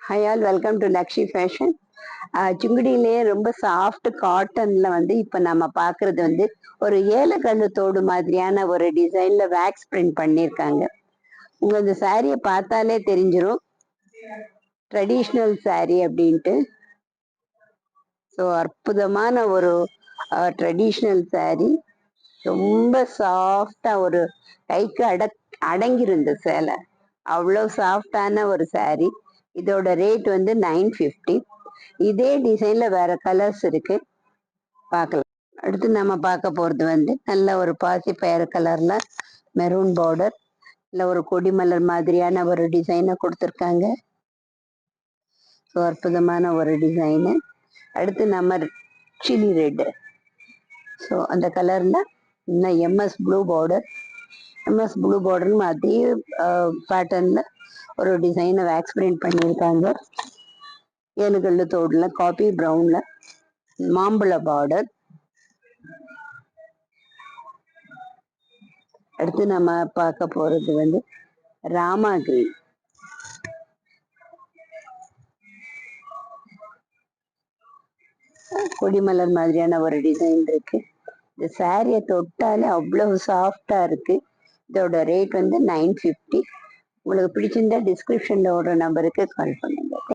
Hi all, welcome to Lakshi fashion. சுங்குடியிலேயே ரொம்ப soft காட்டன்ல இப்போ நம்ம பார்க்கறது ஒரு ஏலக்கல்லு தோடு மாதிரியான ஒரு டிசைன்ல வேக்ஸ் பிரிண்ட் பண்ணியிருக்காங்க. உங்க இந்த சாரியை பார்த்தாலே தெரிஞ்சிரும் ட்ரெடிஷ்னல் சாரி அப்படின்ட்டு. ஸோ அற்புதமான ஒரு ட்ரெடிஷ்னல் சாரி, ரொம்ப சாஃப்டா ஒரு கைக்கு அடங்கிருந்த சேலை, அவ்வளோ சாஃப்டான ஒரு சாரி. இதோட ரேட் 950. இதே டிசைன்ல வேற கலர்ஸ் இருக்கு, பார்க்கலாம். அடுத்து நம்ம பார்க்க போறது நல்ல ஒரு பாசி பயறு கலர்ல மெரூன் பார்டர், இல்ல ஒரு கொடிமலர் மாதிரியான ஒரு டிசைனை கொடுத்துருக்காங்க. ஸோ அற்புதமான ஒரு டிசைனு. அடுத்து நம்ம சில்லி ரெட், ஸோ அந்த கலர்ல இன்னும் எம்எஸ் ப்ளூ பார்டர்னு அதே பேட்டர்ன்ல ஒரு டிசைனை வேக்ஸ் பிரிண்ட் பண்ணியிருக்காங்க. ஏழுகல்லு தோடுல காபி ப்ரௌன்ல மாம்பழ பார்டர். அடுத்து நம்ம பார்க்க போறது ராமா கிரீன், கொடிமலர் மாதிரியான ஒரு டிசைன் இருக்கு. இந்த சாரியை தொட்டாலே அவ்வளவு சாஃப்டா இருக்கு. இதோட ரேட் 950. உங்களுக்கு பிடிச்சிருந்தா டிஸ்கிரிப்ஷன்ல ஒரு நம்பருக்கு கால் பண்ணுங்க.